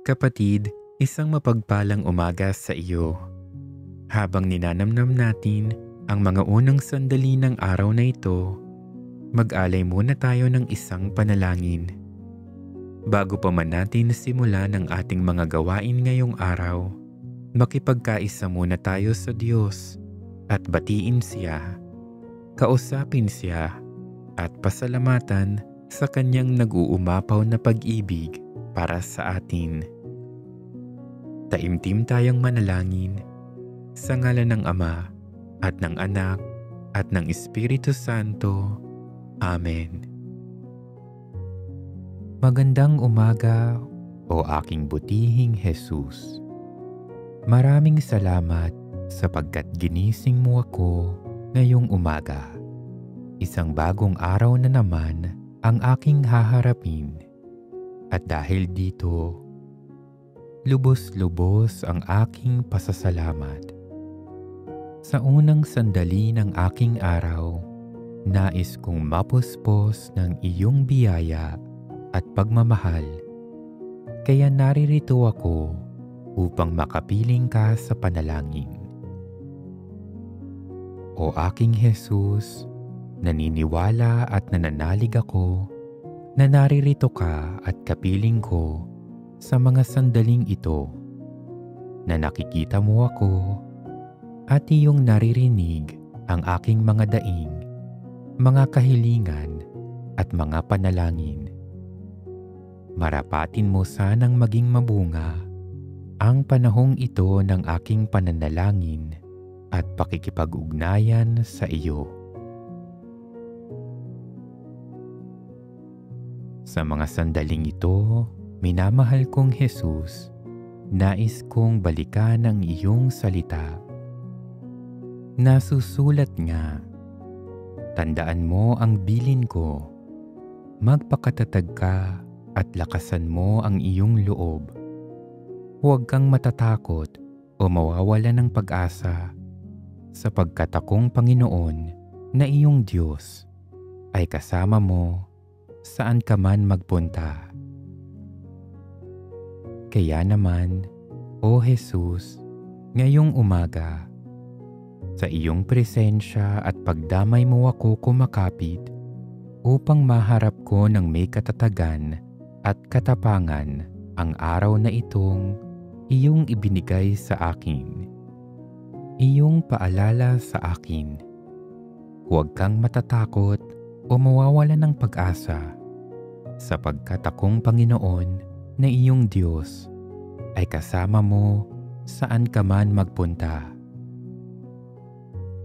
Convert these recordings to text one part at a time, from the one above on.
Kapatid, isang mapagpalang umaga sa iyo. Habang ninanamnam natin ang mga unang sandali ng araw na ito, mag-alay muna tayo ng isang panalangin. Bago pa man natin simulan ang ating mga gawain ngayong araw, makipagkaisa muna tayo sa Diyos at batiin Siya, kausapin Siya at pasalamatan sa Kanyang nag-uumapaw na pag-ibig para sa atin. Taimtim tayong manalangin sa ngalan ng Ama at ng Anak at ng Espiritu Santo. Amen. Magandang umaga, o aking butihing Jesus. Maraming salamat sapagkat ginising mo ako ngayong umaga. Isang bagong araw na naman ang aking haharapin. At dahil dito, lubos-lubos ang aking pasasalamat. Sa unang sandali ng aking araw, nais kong mapuspos ng iyong biyaya at pagmamahal. Kaya naririto ako upang makapiling ka sa panalangin. O aking Jesus, naniniwala at nananalig ako na naririto ka at kapiling ko sa mga sandaling ito, na nakikita mo ako at iyong naririnig ang aking mga daing, mga kahilingan at mga panalangin. Marapatin mo sanang maging mabunga ang panahong ito ng aking pananalangin at pakikipag-ugnayan sa iyo. Sa mga sandaling ito, minamahal kong Jesus, nais kong balikan ang iyong salita. Nasusulat nga, tandaan mo ang bilin ko, magpakatatag ka at lakasan mo ang iyong loob. Huwag kang matatakot o mawawala ng pag-asa, sapagkat akong Panginoon na iyong Diyos ay kasama mo saan ka man magpunta. Kaya naman, O Jesus, ngayong umaga, sa iyong presensya at pagdamay mo ako kumakapit upang maharap ko ng may katatagan at katapangan ang araw na itong iyong ibinigay sa akin. Iyong paalala sa akin. Huwag kang matatakot o mawawala ng pag-asa, sapagkat akong Panginoon na iyong Diyos ay kasama mo saan ka man magpunta.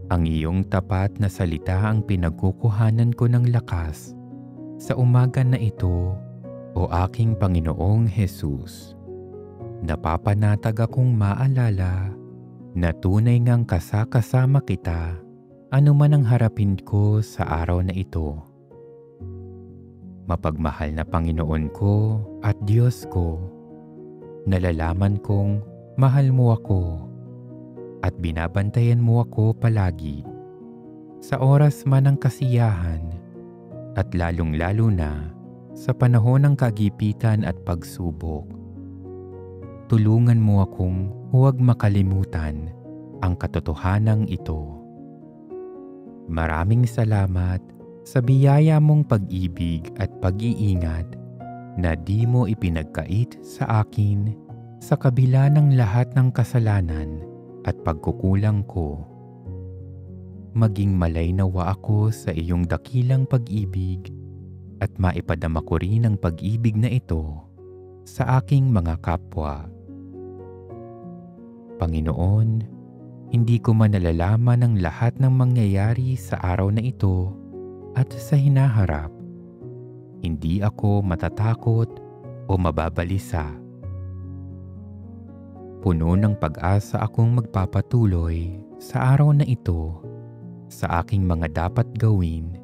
Ang iyong tapat na salita ang pinagkukuhanan ko ng lakas sa umaga na ito, o aking Panginoong Jesus. Napapanatag akong maalala na tunay ngang kasama kita anuman ang harapin ko sa araw na ito. Mapagmahal na Panginoon ko at Diyos ko, nalalaman kong mahal mo ako at binabantayan mo ako palagi sa oras man ng kasiyahan at lalong-lalo na sa panahon ng kagipitan at pagsubok. Tulungan mo akong huwag makalimutan ang katotohanang ito. Maraming salamat sa biyaya mong pag-ibig at pag-iingat na di mo ipinagkait sa akin sa kabila ng lahat ng kasalanan at pagkukulang ko. Maging malay nawa ako sa iyong dakilang pag-ibig at maipadama ko rin ang pag-ibig na ito sa aking mga kapwa. Panginoon, hindi ko man nalalaman ang lahat ng mangyayari sa araw na ito at sa hinaharap. Hindi ako matatakot o mababalisa. Puno ng pag-asa akong magpapatuloy sa araw na ito sa aking mga dapat gawin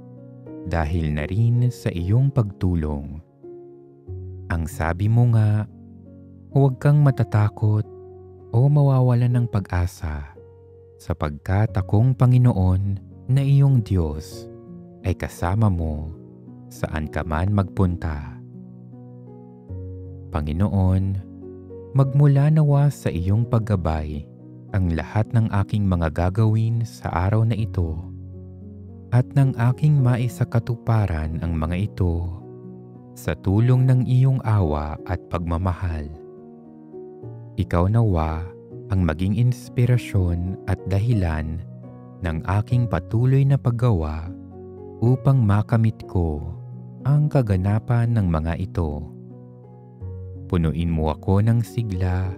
dahil na rin sa iyong pagtulong. Ang sabi mo nga, huwag kang matatakot o mawawalan ng pag-asa, sapagkat akong Panginoon na iyong Diyos ay kasama mo saan ka man magpunta. Panginoon, Magmula nawa sa iyong paggabay ang lahat ng aking mga gagawin sa araw na ito at ng aking maisakatuparan ang mga ito sa tulong ng iyong awa at pagmamahal. Ikaw nawa ang maging inspirasyon at dahilan ng aking patuloy na paggawa upang makamit ko ang kaganapan ng mga ito. Punuin mo ako ng sigla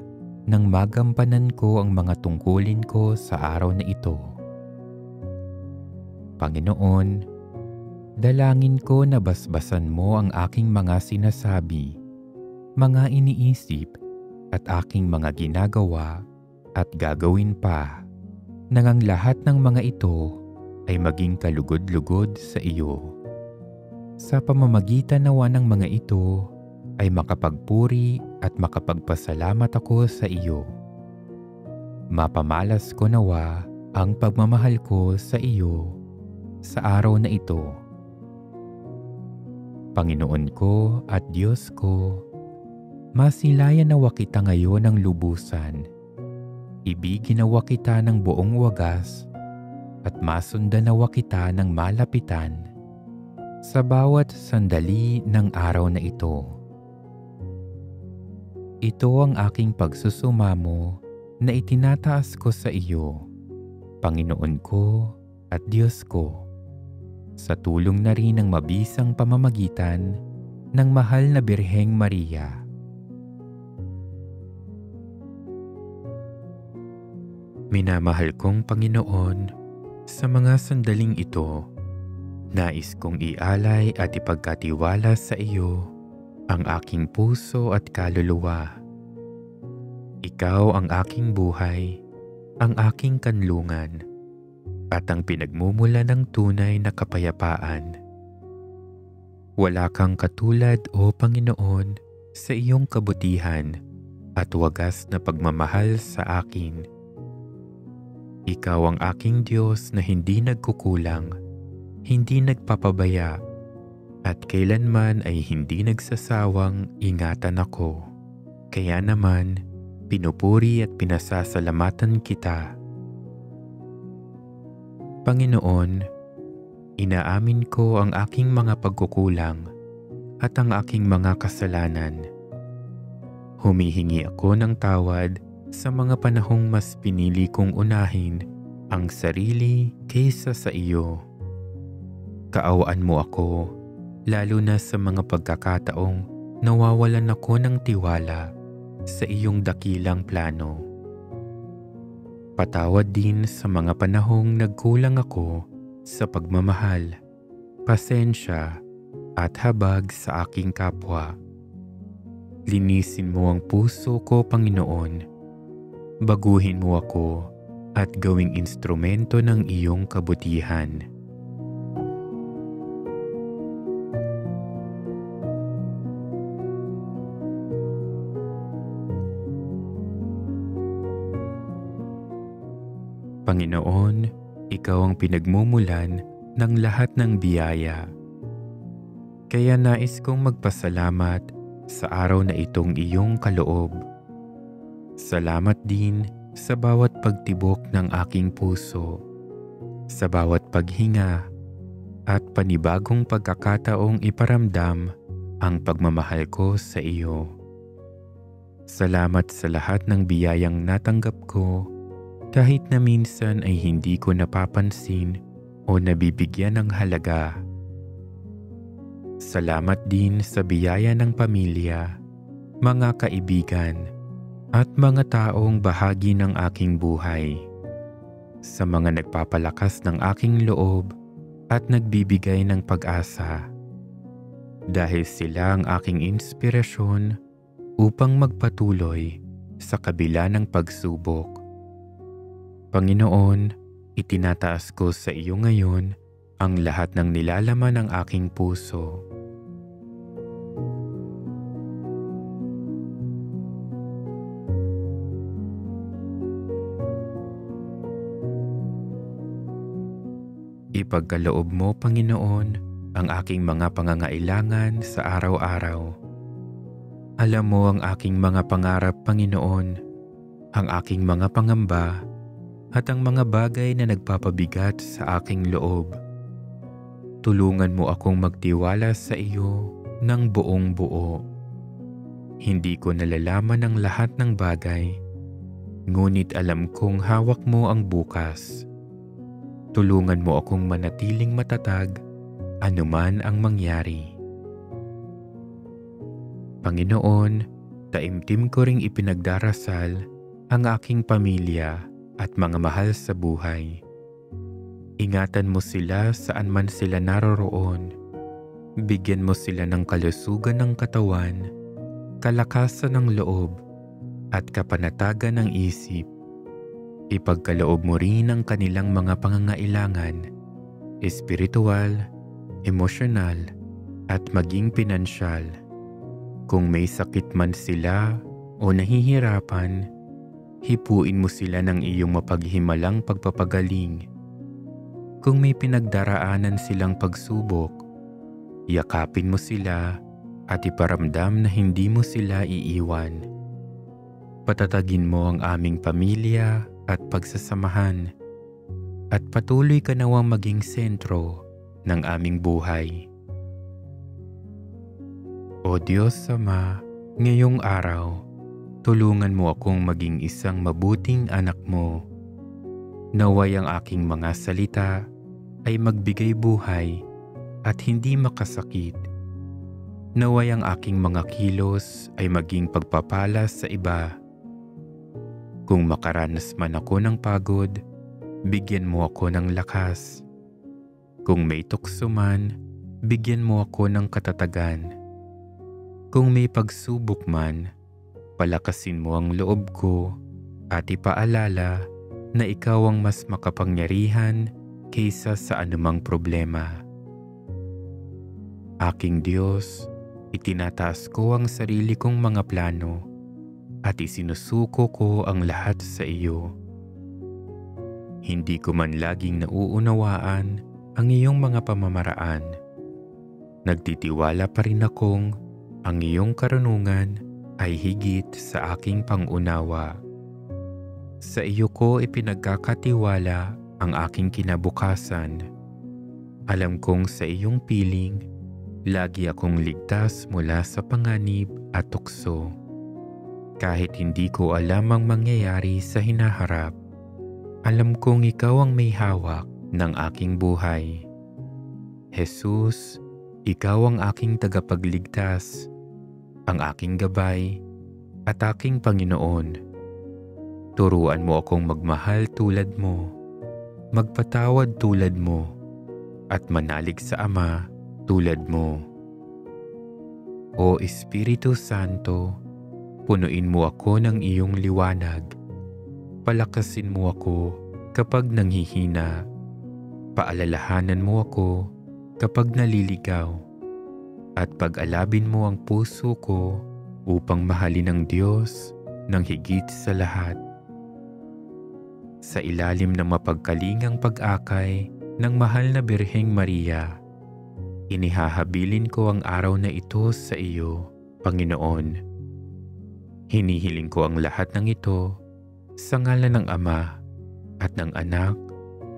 nang magampanan ko ang mga tungkulin ko sa araw na ito. Panginoon, dalangin ko na basbasan mo ang aking mga sinasabi, mga iniisip at aking mga ginagawa at gagawin pa, nang ang lahat ng mga ito ay maging kalugod-lugod sa iyo. Sa pamamagitan nawa ng mga ito ay makapagpuri at makapagpasalamat ako sa iyo. Mapamalas ko nawa ang pagmamahal ko sa iyo sa araw na ito. Panginoon ko at Diyos ko, masilayan nawa kita ngayon ng lubusan. Ibigin nawa kita ng buong wagas at masundan nawa kita ng malapitan sa bawat sandali ng araw na ito. Ito ang aking pagsusumamo na itinataas ko sa iyo, Panginoon ko at Diyos ko, sa tulong na rin ng mabisang pamamagitan ng mahal na Birheng Maria. Minamahal kong Panginoon, sa mga sandaling ito, nais kong ialay at ipagkatiwala sa iyo ang aking puso at kaluluwa. Ikaw ang aking buhay, ang aking kanlungan, at ang pinagmumula ng tunay na kapayapaan. Wala kang katulad, O Panginoon, sa iyong kabutihan at wagas na pagmamahal sa akin. Ikaw ang aking Diyos na hindi nagkukulang, hindi nagpapabaya, at kailanman ay hindi nagsasawang ingatan ako. Kaya naman, pinupuri at pinasasalamatan kita. Panginoon, inaamin ko ang aking mga pagkukulang at ang aking mga kasalanan. Humihingi ako ng tawad sa mga panahong mas pinili kong unahin ang sarili kaysa sa iyo. Kaawaan mo ako, lalo na sa mga pagkakataong nawawalan ako ng tiwala sa iyong dakilang plano. Patawad din sa mga panahong nagkulang ako sa pagmamahal, pasensya at habag sa aking kapwa. Linisin mo ang puso ko, Panginoon. Baguhin mo ako at gawing instrumento ng iyong kabutihan. Panginoon, ikaw ang pinagmumulan ng lahat ng biyaya. Kaya nais kong magpasalamat sa araw na itong iyong kaloob. Salamat din sa bawat pagtibok ng aking puso, sa bawat paghinga at panibagong pagkakataong iparamdam ang pagmamahal ko sa iyo. Salamat sa lahat ng biyayang natanggap ko kahit na minsan ay hindi ko napapansin o nabibigyan ng halaga. Salamat din sa biyaya ng pamilya, mga kaibigan, at mga taong bahagi ng aking buhay. Sa mga nagpapalakas ng aking loob at nagbibigay ng pag-asa. Dahil sila ang aking inspirasyon upang magpatuloy sa kabila ng pagsubok. Panginoon, itinataas ko sa iyo ngayon ang lahat ng nilalaman ng aking puso. Ipagkaloob mo, Panginoon, ang aking mga pangangailangan sa araw-araw. Alam mo ang aking mga pangarap, Panginoon, ang aking mga pangamba, at ang mga bagay na nagpapabigat sa aking loob. Tulungan mo akong magtiwala sa iyo ng buong buo. Hindi ko nalalaman ang lahat ng bagay, ngunit alam kong hawak mo ang bukas. Tulungan mo akong manatiling matatag anuman ang mangyari. Panginoon, taimtim ko ring ipinagdarasal ang aking pamilya at mga mahal sa buhay. Ingatan mo sila saan man sila naroroon. Bigyan mo sila ng kalusugan ng katawan, kalakasan ng loob, at kapanatagan ng isip. Ipagkaloob mo rin ang kanilang mga pangangailangan, espiritual, emosyonal, at maging pinansyal. Kung may sakit man sila o nahihirapan, hipuin mo sila ng iyong mapaghimalang pagpapagaling. Kung may pinagdaraanan silang pagsubok, yakapin mo sila at iparamdam na hindi mo sila iiwan. Patatagin mo ang aming pamilya at pagsasamahan, at patuloy ka nawang maging sentro ng aming buhay. O Diyos Ama, ngayong araw, tulungan mo akong maging isang mabuting anak mo. Naway ang aking mga salita ay magbigay buhay at hindi makasakit. Naway ang aking mga kilos ay maging pagpapala sa iba. Kung makaranas man ako ng pagod, bigyan mo ako ng lakas. Kung may tukso man, bigyan mo ako ng katatagan. Kung may pagsubok man, palakasin mo ang loob ko at ipaalala na ikaw ang mas makapangyarihan kaysa sa anumang problema. Aking Diyos, itinataas ko ang sarili kong mga plano at isinusuko ko ang lahat sa iyo. Hindi ko man laging nauunawaan ang iyong mga pamamaraan. Nagtitiwala pa rin akong ang iyong karunungan ay higit sa aking pangunawa. Sa iyo ko ipinagkakatiwala ang aking kinabukasan. Alam kong sa iyong piling, lagi akong ligtas mula sa panganib at tukso. Kahit hindi ko alam ang mangyayari sa hinaharap, alam kong ikaw ang may hawak ng aking buhay. Jesus, ikaw ang aking tagapagligtas, ang aking gabay, at aking Panginoon. Turuan mo akong magmahal tulad mo, magpatawad tulad mo, at manalig sa Ama tulad mo. O Espiritu Santo, punuin mo ako ng iyong liwanag. Palakasin mo ako kapag nanghihina. Paalalahanan mo ako kapag naliligaw. At pag-alabin mo ang puso ko upang mahalin ang Diyos ng higit sa lahat. Sa ilalim ng mapagkalingang pag-akay ng mahal na Birheng Maria, inihahabilin ko ang araw na ito sa iyo, Panginoon. Hinihiling ko ang lahat ng ito sa ngalan ng Ama at ng Anak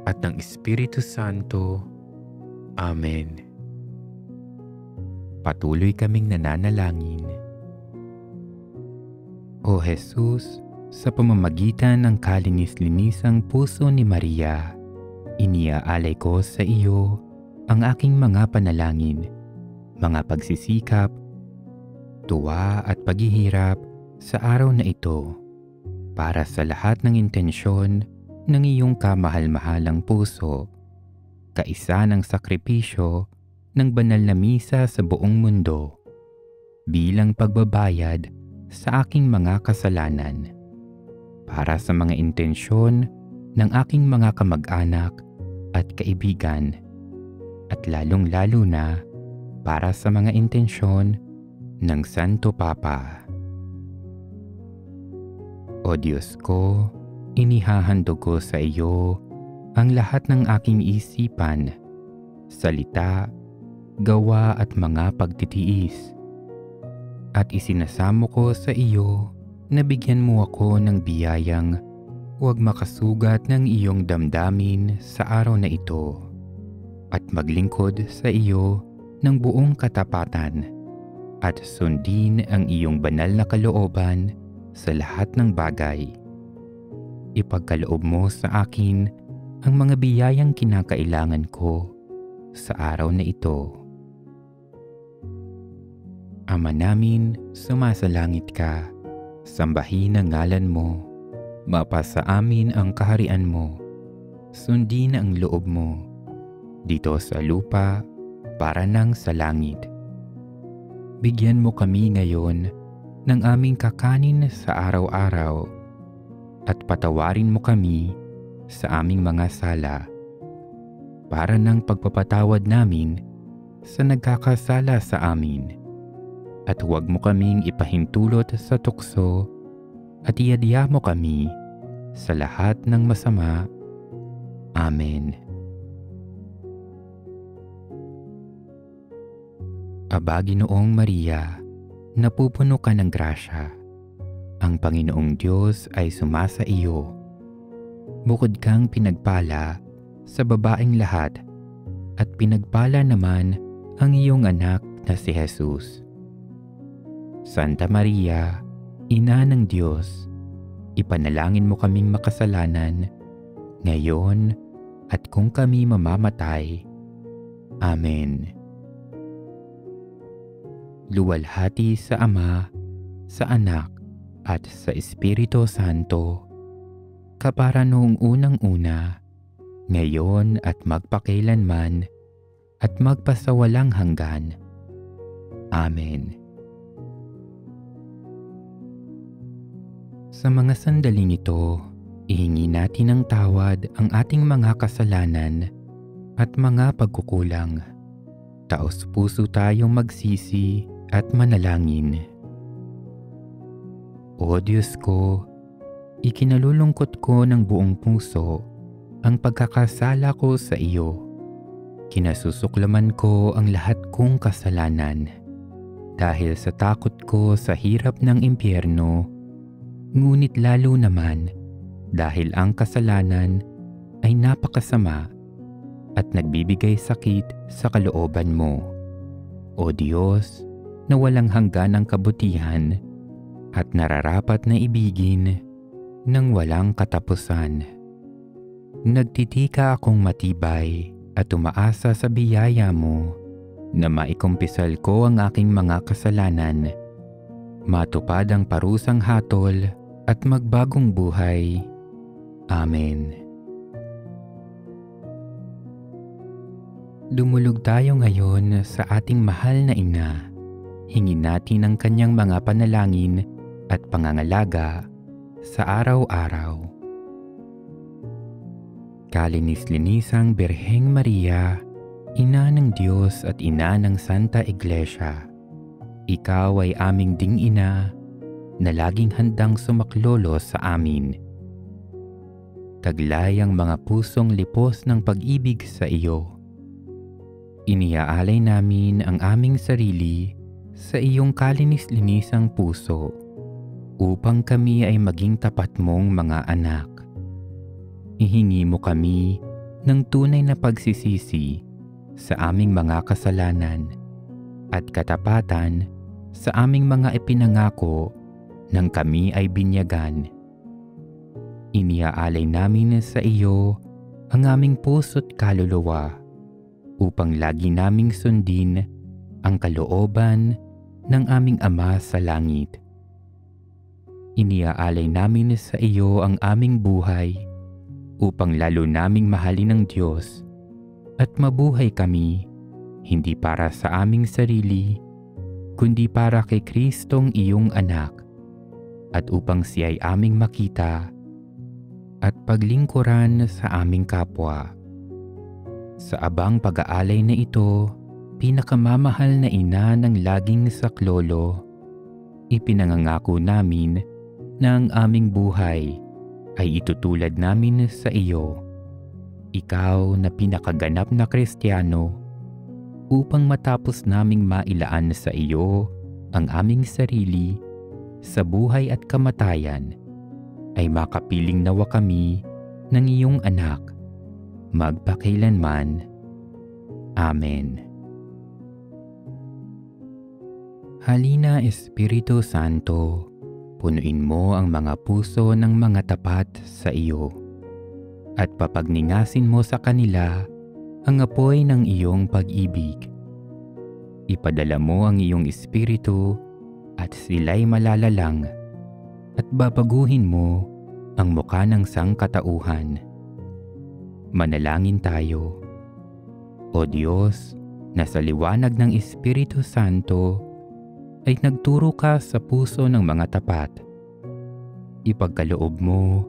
at ng Espiritu Santo. Amen. Patuloy kaming nananalangin. O Jesus, sa pamamagitan ng kalinis-linisang puso ni Maria, iniaalay ko sa iyo ang aking mga panalangin, mga pagsisikap, tuwa at paghihirap sa araw na ito para sa lahat ng intensyon ng iyong kamahal-mahalang puso, kaisa ng sakripisyo ng banal na misa sa buong mundo bilang pagbabayad sa aking mga kasalanan, para sa mga intensyon ng aking mga kamag-anak at kaibigan, at lalong-lalo na para sa mga intensyon ng Santo Papa. O Diyos ko, inihahandog ko sa iyo ang lahat ng aking isipan, salita, gawa at mga pagtitiis. at isinasamo ko sa iyo na bigyan mo ako ng biyayang huwag makasugat ng iyong damdamin sa araw na ito at maglingkod sa iyo ng buong katapatan at sundin ang iyong banal na kalooban sa lahat ng bagay. Ipagkaloob mo sa akin ang mga biyayang kinakailangan ko sa araw na ito. Ama namin, sumasalangit ka, sambahin ang ngalan mo, mapasa amin ang kaharian mo, sundin ang loob mo, dito sa lupa para nang sa langit. Bigyan mo kami ngayon ng aming kakanin sa araw-araw at patawarin mo kami sa aming mga sala para ng pagpapatawad namin sa nagkakasala sa amin. At huwag mo kaming ipahintulot sa tukso at iadya mo kami sa lahat ng masama. Amen. Aba, Ginoong Maria, napupuno ka ng grasya. Ang Panginoong Diyos ay sumasa iyo. Bukod kang pinagpala sa babaeng lahat at pinagpala naman ang iyong anak na si Jesus. Santa Maria, Ina ng Diyos, ipanalangin mo kaming makasalanan, ngayon at kung kami mamamatay. Amen. Luwalhati sa Ama, sa Anak, at sa Espiritu Santo, kapara noong unang-una, ngayon at magpakailanman, at magpasawalang hanggan. Amen. Sa mga sandaling ito, ihingi natin ng tawad ang ating mga kasalanan at mga pagkukulang. Taos-puso tayong magsisi at manalangin. O Diyos ko, ikinalulungkot ko ng buong puso ang pagkakasala ko sa iyo. Kinasusuklaman ko ang lahat kong kasalanan. Dahil sa takot ko sa hirap ng impyerno, ngunit lalo naman dahil ang kasalanan ay napakasama at nagbibigay sakit sa kalooban mo. O Diyos, na walang hanggan ang kabutihan at nararapat na ibigin ng walang katapusan. Nagtitika akong matibay at umaasa sa biyaya mo na maikumpisal ko ang aking mga kasalanan, matupad ang parusang hatol at magbagong buhay. Amen. Dumulog tayo ngayon sa ating mahal na ina. Hingin natin ang kanyang mga panalangin at pangangalaga sa araw-araw. Kalinis-linisang Birheng Maria, Ina ng Diyos at Ina ng Santa Iglesia, ikaw ay aming ding-ina na laging handang sumaklolo sa amin. Taglay ang mga pusong lipos ng pag-ibig sa iyo. Iniaalay namin ang aming sarili sa iyong kalinis-linisang puso upang kami ay maging tapat mong mga anak. Ihingi mo kami ng tunay na pagsisisi sa aming mga kasalanan at katapatan sa aming mga ipinangako nang kami ay binyagan. Iniaalay namin sa iyo ang aming puso't kaluluwa upang lagi naming sundin ang kalooban ng aming Ama sa langit. Iniaalay namin sa iyo ang aming buhay upang lalo naming mahalin ng Diyos at mabuhay kami hindi para sa aming sarili kundi para kay Kristong iyong anak at upang siya ay aming makita at paglingkuran sa aming kapwa. Sa abang pag-aalay na ito, pinakamamahal na ina ng laging saklolo, ipinangangako namin na ang aming buhay ay itutulad namin sa iyo. Ikaw na pinakaganap na Kristiyano, upang matapos naming mailaan sa iyo ang aming sarili sa buhay at kamatayan, ay makapiling nawa kami ng iyong anak, magpakailanman. Amen. Halina Espiritu Santo, punuin mo ang mga puso ng mga tapat sa iyo, at papagningasin mo sa kanila ang apoy ng iyong pag-ibig. Ipadala mo ang iyong Espiritu at sila'y malalalang, at babaguhin mo ang mukha ng sangkatauhan. Manalangin tayo. O Diyos, na sa liwanag ng Espiritu Santo ay nagturo ka sa puso ng mga tapat. Ipagkaloob mo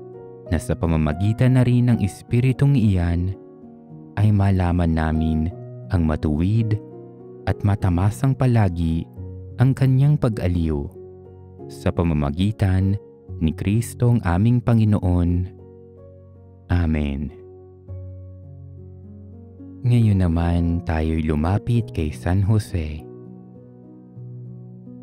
na sa pamamagitan na rin ng Espiritong iyan ay malaman namin ang matuwid at matamasang palagi ang kanyang pag-aliw sa pamamagitan ni Kristong aming Panginoon. Amen. Ngayon naman tayo'y lumapit kay San Jose.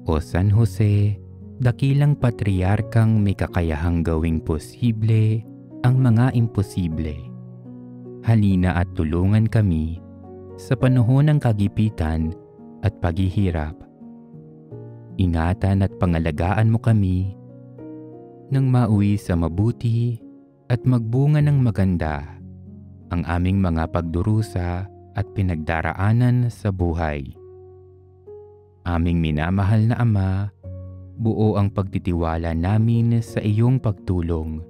O San Jose, dakilang patriarkang may kakayahang gawing posible ang mga imposible. Halina at tulungan kami sa panahon ng kagipitan at paghihirap. Ingatan at pangalagaan mo kami nang mauwi sa mabuti at magbunga ng maganda ang aming mga pagdurusa at pinagdaraanan sa buhay. Aming minamahal na Ama, buo ang pagtitiwala namin sa iyong pagtulong.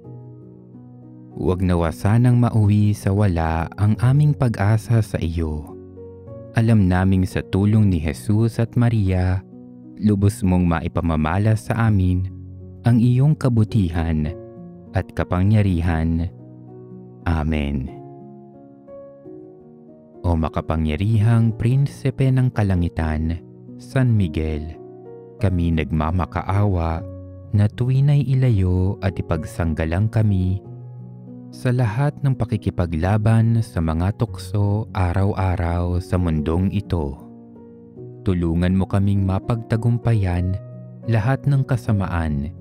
Huwag nawa sanang mauwi sa wala ang aming pag-asa sa iyo. Alam naming sa tulong ni Jesus at Maria, lubos mong maipamamala sa amin ang iyong kabutihan at kapangyarihan. Amen. O makapangyarihang Prinsipe ng Kalangitan, San Miguel, kami nagmamakaawa na tuwina'y ilayo at ipagsanggalang kami sa lahat ng pakikipaglaban sa mga tukso araw-araw sa mundong ito. Tulungan mo kaming mapagtagumpayan lahat ng kasamaan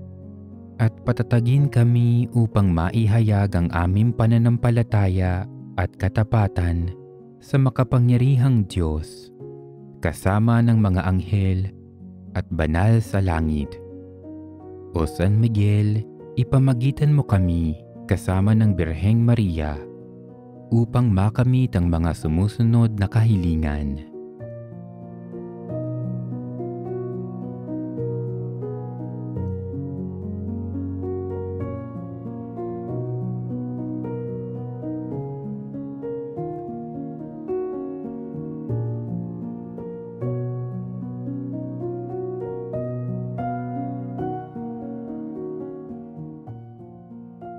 at patatagin kami upang maihayag ang aming pananampalataya at katapatan sa makapangyarihang Diyos, kasama ng mga anghel at banal sa langit. O San Miguel, ipamagitan mo kami kasama ng Birheng Maria upang makamit ang mga sumusunod na kahilingan.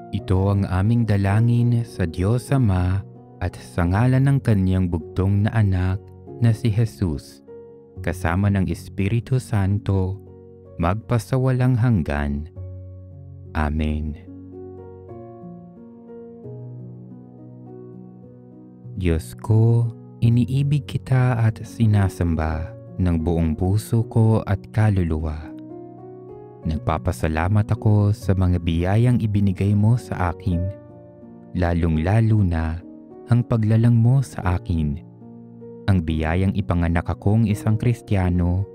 Ito ang aming dalangin sa Diyos Ama at sa ngalan ng kanyang bugtong na anak na si Jesus, kasama ng Espiritu Santo, magpasawalang hanggan. Amen. Diyos ko, iniibig kita at sinasamba ng buong puso ko at kaluluwa. Nagpapasalamat ako sa mga biyayang ibinigay mo sa akin, lalong-lalo na ang paglalang mo sa akin, ang biyayang ipanganak akong isang Kristiyano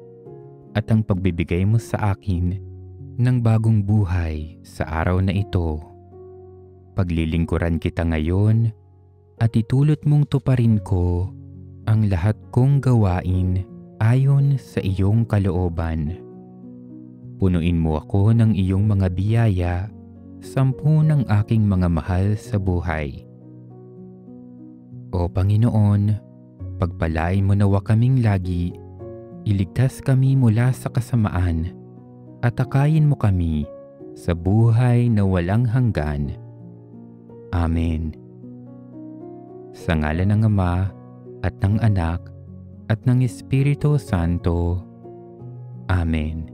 at ang pagbibigay mo sa akin ng bagong buhay sa araw na ito. Paglilingkuran kita ngayon at itulot mong tuparin ko ang lahat kong gawain ayon sa iyong kalooban. Punuin mo ako ng iyong mga biyaya, 10 ng aking mga mahal sa buhay. O Panginoon, pagpalain mo nawa kaming lagi, iligtas kami mula sa kasamaan, at takayin mo kami sa buhay na walang hanggan. Amen. Sa ngalan ng Ama, at ng Anak, at ng Espiritu Santo. Amen.